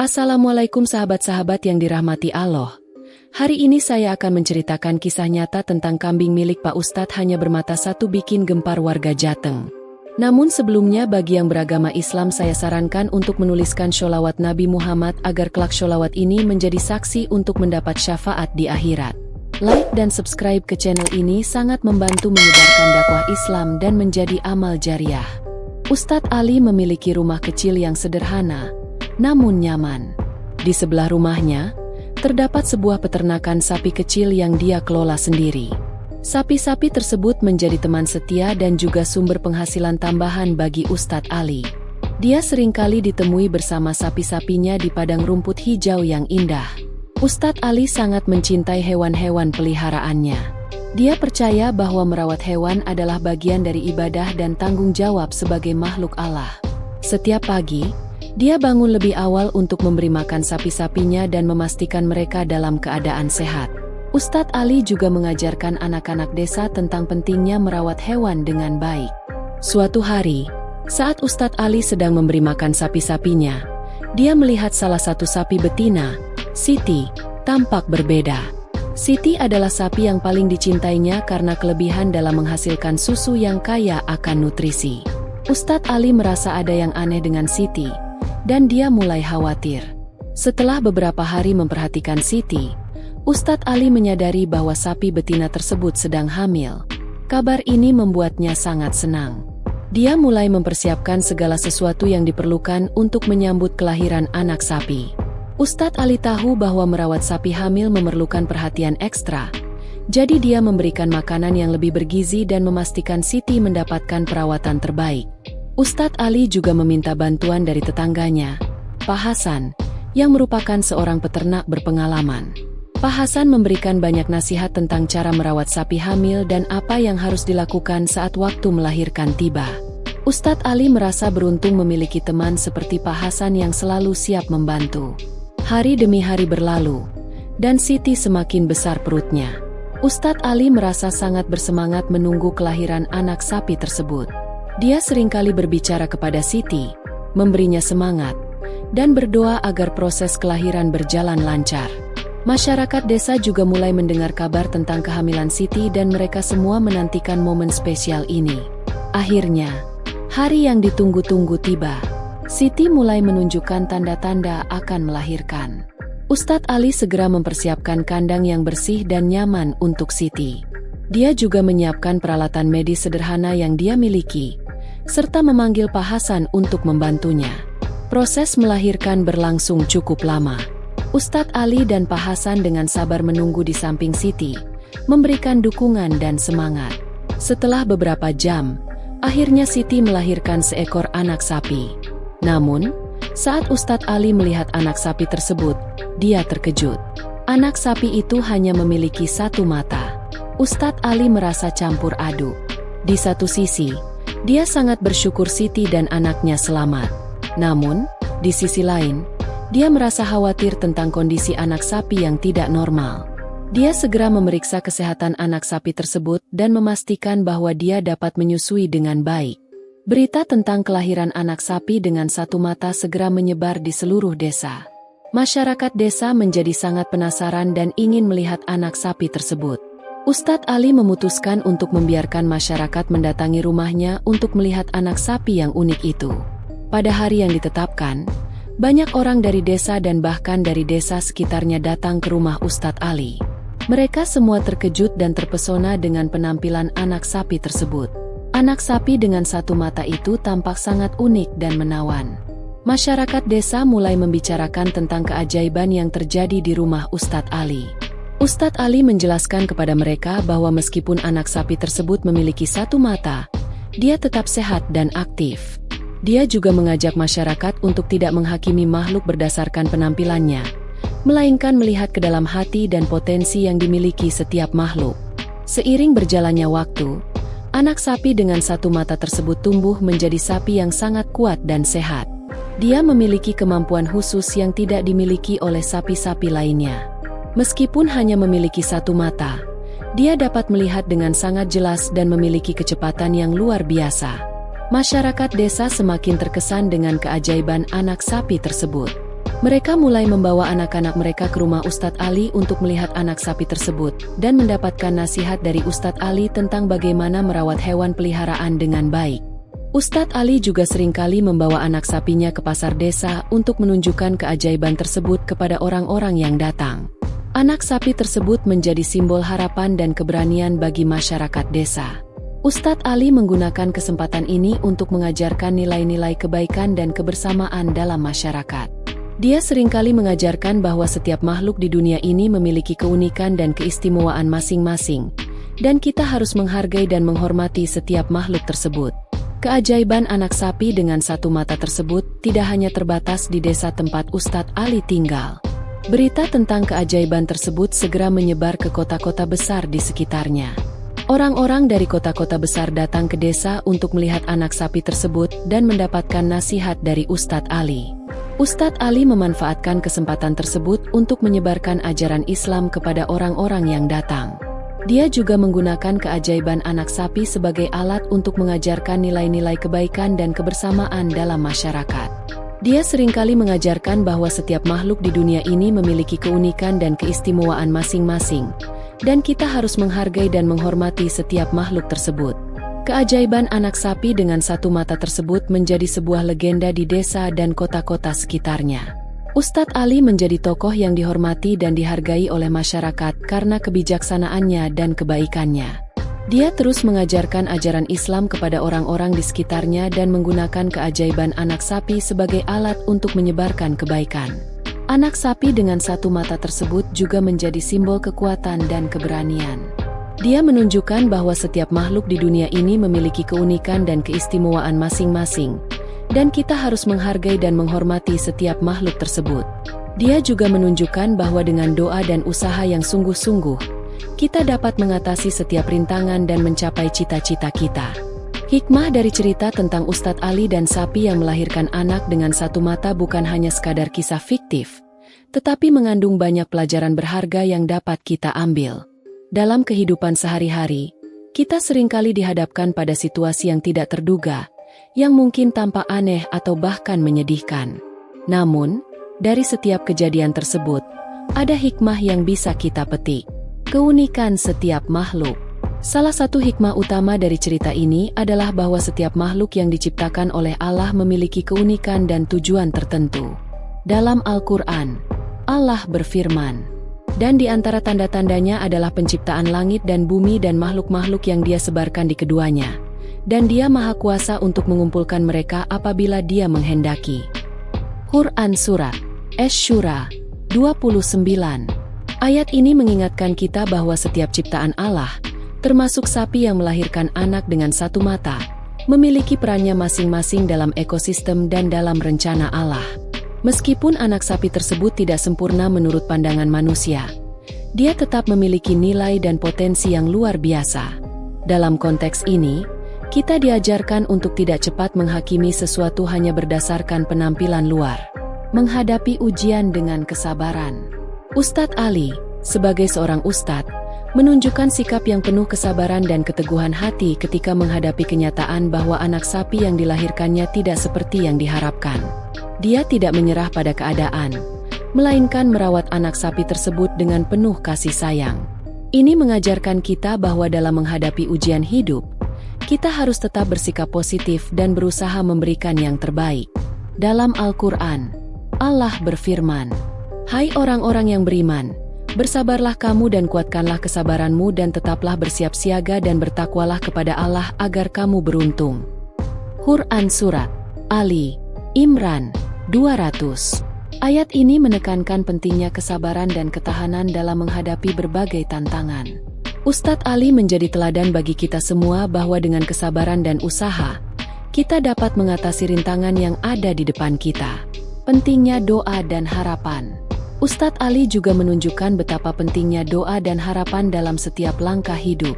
Assalamualaikum sahabat-sahabat yang dirahmati Allah. Hari ini saya akan menceritakan kisah nyata tentang kambing milik Pak Ustadz hanya bermata satu bikin gempar warga Jateng. Namun sebelumnya bagi yang beragama Islam saya sarankan untuk menuliskan sholawat Nabi Muhammad agar kelak sholawat ini menjadi saksi untuk mendapat syafaat di akhirat. Like dan subscribe ke channel ini sangat membantu menyebarkan dakwah Islam dan menjadi amal jariah. Ustadz Ali memiliki rumah kecil yang sederhana, namun nyaman. Di sebelah rumahnya, terdapat sebuah peternakan sapi kecil yang dia kelola sendiri. Sapi-sapi tersebut menjadi teman setia dan juga sumber penghasilan tambahan bagi Ustadz Ali. Dia seringkali ditemui bersama sapi-sapinya di padang rumput hijau yang indah. Ustadz Ali sangat mencintai hewan-hewan peliharaannya. Dia percaya bahwa merawat hewan adalah bagian dari ibadah dan tanggung jawab sebagai makhluk Allah. Setiap pagi, dia bangun lebih awal untuk memberi makan sapi-sapinya dan memastikan mereka dalam keadaan sehat. Ustadz Ali juga mengajarkan anak-anak desa tentang pentingnya merawat hewan dengan baik. Suatu hari, saat Ustadz Ali sedang memberi makan sapi-sapinya, dia melihat salah satu sapi betina, Siti, tampak berbeda. Siti adalah sapi yang paling dicintainya karena kelebihan dalam menghasilkan susu yang kaya akan nutrisi. Ustadz Ali merasa ada yang aneh dengan Siti, dan dia mulai khawatir. Setelah beberapa hari memperhatikan Siti, Ustadz Ali menyadari bahwa sapi betina tersebut sedang hamil. Kabar ini membuatnya sangat senang. Dia mulai mempersiapkan segala sesuatu yang diperlukan untuk menyambut kelahiran anak sapi. Ustadz Ali tahu bahwa merawat sapi hamil memerlukan perhatian ekstra, jadi dia memberikan makanan yang lebih bergizi dan memastikan Siti mendapatkan perawatan terbaik. Ustadz Ali juga meminta bantuan dari tetangganya, Pak Hasan, yang merupakan seorang peternak berpengalaman. Pak Hasan memberikan banyak nasihat tentang cara merawat sapi hamil dan apa yang harus dilakukan saat waktu melahirkan tiba. Ustadz Ali merasa beruntung memiliki teman seperti Pak Hasan yang selalu siap membantu. Hari demi hari berlalu, dan Siti semakin besar perutnya. Ustadz Ali merasa sangat bersemangat menunggu kelahiran anak sapi tersebut. Dia seringkali berbicara kepada Siti, memberinya semangat, dan berdoa agar proses kelahiran berjalan lancar. Masyarakat desa juga mulai mendengar kabar tentang kehamilan Siti dan mereka semua menantikan momen spesial ini. Akhirnya, hari yang ditunggu-tunggu tiba. Siti mulai menunjukkan tanda-tanda akan melahirkan. Ustadz Ali segera mempersiapkan kandang yang bersih dan nyaman untuk Siti. Dia juga menyiapkan peralatan medis sederhana yang dia miliki, serta memanggil Pak Hasan untuk membantunya. Proses melahirkan berlangsung cukup lama. Ustadz Ali dan Pak Hasan dengan sabar menunggu di samping Siti, memberikan dukungan dan semangat. Setelah beberapa jam, akhirnya Siti melahirkan seekor anak sapi. Namun, saat Ustadz Ali melihat anak sapi tersebut, dia terkejut. Anak sapi itu hanya memiliki satu mata. Ustadz Ali merasa campur aduk. Di satu sisi, dia sangat bersyukur Siti dan anaknya selamat. Namun, di sisi lain, dia merasa khawatir tentang kondisi anak sapi yang tidak normal. Dia segera memeriksa kesehatan anak sapi tersebut dan memastikan bahwa dia dapat menyusui dengan baik. Berita tentang kelahiran anak sapi dengan satu mata segera menyebar di seluruh desa. Masyarakat desa menjadi sangat penasaran dan ingin melihat anak sapi tersebut. Ustadz Ali memutuskan untuk membiarkan masyarakat mendatangi rumahnya untuk melihat anak sapi yang unik itu. Pada hari yang ditetapkan, banyak orang dari desa dan bahkan dari desa sekitarnya datang ke rumah Ustadz Ali. Mereka semua terkejut dan terpesona dengan penampilan anak sapi tersebut. Anak sapi dengan satu mata itu tampak sangat unik dan menawan. Masyarakat desa mulai membicarakan tentang keajaiban yang terjadi di rumah Ustadz Ali. Ustadz Ali menjelaskan kepada mereka bahwa meskipun anak sapi tersebut memiliki satu mata, dia tetap sehat dan aktif. Dia juga mengajak masyarakat untuk tidak menghakimi makhluk berdasarkan penampilannya, melainkan melihat ke dalam hati dan potensi yang dimiliki setiap makhluk. Seiring berjalannya waktu, anak sapi dengan satu mata tersebut tumbuh menjadi sapi yang sangat kuat dan sehat. Dia memiliki kemampuan khusus yang tidak dimiliki oleh sapi-sapi lainnya. Meskipun hanya memiliki satu mata, dia dapat melihat dengan sangat jelas dan memiliki kecepatan yang luar biasa. Masyarakat desa semakin terkesan dengan keajaiban anak sapi tersebut. Mereka mulai membawa anak-anak mereka ke rumah Ustadz Ali untuk melihat anak sapi tersebut, dan mendapatkan nasihat dari Ustadz Ali tentang bagaimana merawat hewan peliharaan dengan baik. Ustadz Ali juga seringkali membawa anak sapinya ke pasar desa untuk menunjukkan keajaiban tersebut kepada orang-orang yang datang. Anak sapi tersebut menjadi simbol harapan dan keberanian bagi masyarakat desa. Ustadz Ali menggunakan kesempatan ini untuk mengajarkan nilai-nilai kebaikan dan kebersamaan dalam masyarakat. Dia seringkali mengajarkan bahwa setiap makhluk di dunia ini memiliki keunikan dan keistimewaan masing-masing, dan kita harus menghargai dan menghormati setiap makhluk tersebut. Keajaiban anak sapi dengan satu mata tersebut tidak hanya terbatas di desa tempat Ustadz Ali tinggal. Berita tentang keajaiban tersebut segera menyebar ke kota-kota besar di sekitarnya. Orang-orang dari kota-kota besar datang ke desa untuk melihat anak sapi tersebut dan mendapatkan nasihat dari Ustadz Ali. Ustadz Ali memanfaatkan kesempatan tersebut untuk menyebarkan ajaran Islam kepada orang-orang yang datang. Dia juga menggunakan keajaiban anak sapi sebagai alat untuk mengajarkan nilai-nilai kebaikan dan kebersamaan dalam masyarakat. Dia seringkali mengajarkan bahwa setiap makhluk di dunia ini memiliki keunikan dan keistimewaan masing-masing, dan kita harus menghargai dan menghormati setiap makhluk tersebut. Keajaiban anak sapi dengan satu mata tersebut menjadi sebuah legenda di desa dan kota-kota sekitarnya. Ustadz Ali menjadi tokoh yang dihormati dan dihargai oleh masyarakat karena kebijaksanaannya dan kebaikannya. Dia terus mengajarkan ajaran Islam kepada orang-orang di sekitarnya dan menggunakan keajaiban anak sapi sebagai alat untuk menyebarkan kebaikan. Anak sapi dengan satu mata tersebut juga menjadi simbol kekuatan dan keberanian. Dia menunjukkan bahwa setiap makhluk di dunia ini memiliki keunikan dan keistimewaan masing-masing, dan kita harus menghargai dan menghormati setiap makhluk tersebut. Dia juga menunjukkan bahwa dengan doa dan usaha yang sungguh-sungguh, kita dapat mengatasi setiap rintangan dan mencapai cita-cita kita. Hikmah dari cerita tentang Ustadz Ali dan sapi yang melahirkan anak dengan satu mata bukan hanya sekadar kisah fiktif, tetapi mengandung banyak pelajaran berharga yang dapat kita ambil. Dalam kehidupan sehari-hari, kita seringkali dihadapkan pada situasi yang tidak terduga, yang mungkin tampak aneh atau bahkan menyedihkan. Namun, dari setiap kejadian tersebut, ada hikmah yang bisa kita petik. Keunikan setiap makhluk. Salah satu hikmah utama dari cerita ini adalah bahwa setiap makhluk yang diciptakan oleh Allah memiliki keunikan dan tujuan tertentu. Dalam Al-Quran, Allah berfirman, dan di antara tanda-tandanya adalah penciptaan langit dan bumi dan makhluk-makhluk yang Dia sebarkan di keduanya. Dan Dia Maha Kuasa untuk mengumpulkan mereka apabila Dia menghendaki. Quran Surat Asy-Syura 29. Ayat ini mengingatkan kita bahwa setiap ciptaan Allah, termasuk sapi yang melahirkan anak dengan satu mata, memiliki perannya masing-masing dalam ekosistem dan dalam rencana Allah. Meskipun anak sapi tersebut tidak sempurna menurut pandangan manusia, dia tetap memiliki nilai dan potensi yang luar biasa. Dalam konteks ini, kita diajarkan untuk tidak cepat menghakimi sesuatu hanya berdasarkan penampilan luar. Menghadapi ujian dengan kesabaran. Ustadz Ali, sebagai seorang ustadz, menunjukkan sikap yang penuh kesabaran dan keteguhan hati ketika menghadapi kenyataan bahwa anak sapi yang dilahirkannya tidak seperti yang diharapkan. Dia tidak menyerah pada keadaan, melainkan merawat anak sapi tersebut dengan penuh kasih sayang. Ini mengajarkan kita bahwa dalam menghadapi ujian hidup, kita harus tetap bersikap positif dan berusaha memberikan yang terbaik. Dalam Al-Quran, Allah berfirman, "Hai orang-orang yang beriman, bersabarlah kamu dan kuatkanlah kesabaranmu dan tetaplah bersiap siaga dan bertakwalah kepada Allah agar kamu beruntung." Quran Surat Ali Imran 200. Ayat ini menekankan pentingnya kesabaran dan ketahanan dalam menghadapi berbagai tantangan. Ustadz Ali menjadi teladan bagi kita semua bahwa dengan kesabaran dan usaha, kita dapat mengatasi rintangan yang ada di depan kita. Pentingnya doa dan harapan. Ustadz Ali juga menunjukkan betapa pentingnya doa dan harapan dalam setiap langkah hidup.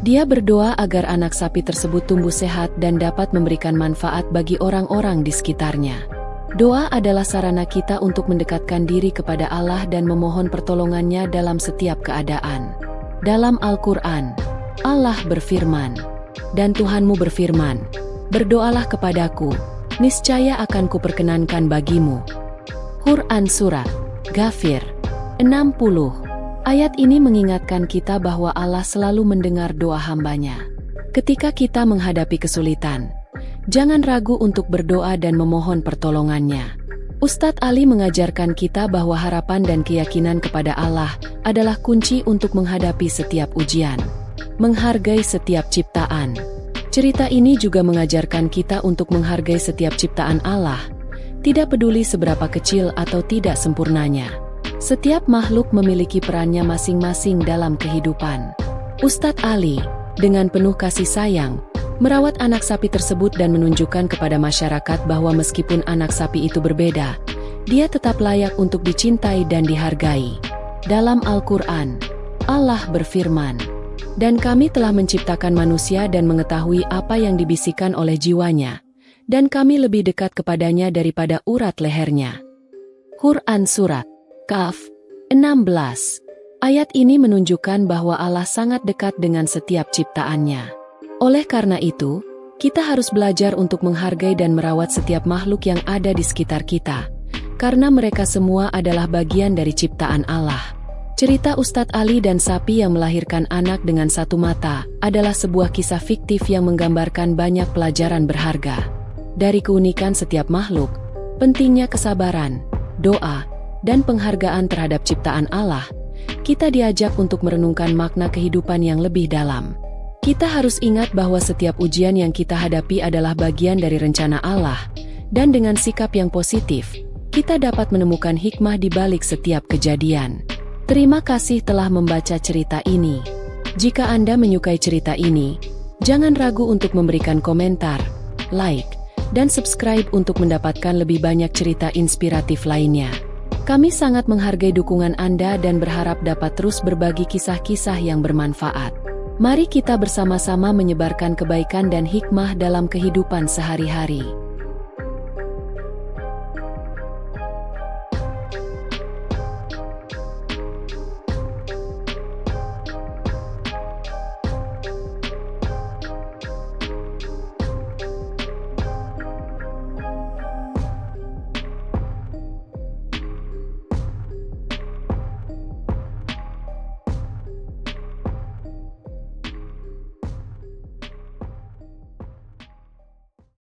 Dia berdoa agar anak sapi tersebut tumbuh sehat dan dapat memberikan manfaat bagi orang-orang di sekitarnya. Doa adalah sarana kita untuk mendekatkan diri kepada Allah dan memohon pertolongannya dalam setiap keadaan. Dalam Al-Quran, Allah berfirman, "Dan Tuhanmu berfirman, berdoalah kepadaku, niscaya akan kuperkenankan bagimu." Quran Surat Ghafir 60. Ayat ini mengingatkan kita bahwa Allah selalu mendengar doa hambanya. Ketika kita menghadapi kesulitan, jangan ragu untuk berdoa dan memohon pertolongannya. Ustadz Ali mengajarkan kita bahwa harapan dan keyakinan kepada Allah adalah kunci untuk menghadapi setiap ujian, menghargai setiap ciptaan. Cerita ini juga mengajarkan kita untuk menghargai setiap ciptaan Allah, tidak peduli seberapa kecil atau tidak sempurnanya. Setiap makhluk memiliki perannya masing-masing dalam kehidupan. Ustadz Ali, dengan penuh kasih sayang, merawat anak sapi tersebut dan menunjukkan kepada masyarakat bahwa meskipun anak sapi itu berbeda, dia tetap layak untuk dicintai dan dihargai. Dalam Al-Quran, Allah berfirman, "Dan kami telah menciptakan manusia dan mengetahui apa yang dibisikkan oleh jiwanya, dan kami lebih dekat kepadanya daripada urat lehernya." Quran Surat Kahf 16. Ayat ini menunjukkan bahwa Allah sangat dekat dengan setiap ciptaannya. Oleh karena itu, kita harus belajar untuk menghargai dan merawat setiap makhluk yang ada di sekitar kita, karena mereka semua adalah bagian dari ciptaan Allah. Cerita Ustadz Ali dan sapi yang melahirkan anak dengan satu mata adalah sebuah kisah fiktif yang menggambarkan banyak pelajaran berharga. Dari keunikan setiap makhluk, pentingnya kesabaran, doa, dan penghargaan terhadap ciptaan Allah, kita diajak untuk merenungkan makna kehidupan yang lebih dalam. Kita harus ingat bahwa setiap ujian yang kita hadapi adalah bagian dari rencana Allah, dan dengan sikap yang positif, kita dapat menemukan hikmah di balik setiap kejadian. Terima kasih telah membaca cerita ini. Jika Anda menyukai cerita ini, jangan ragu untuk memberikan komentar, like, dan subscribe untuk mendapatkan lebih banyak cerita inspiratif lainnya. Kami sangat menghargai dukungan Anda dan berharap dapat terus berbagi kisah-kisah yang bermanfaat. Mari kita bersama-sama menyebarkan kebaikan dan hikmah dalam kehidupan sehari-hari.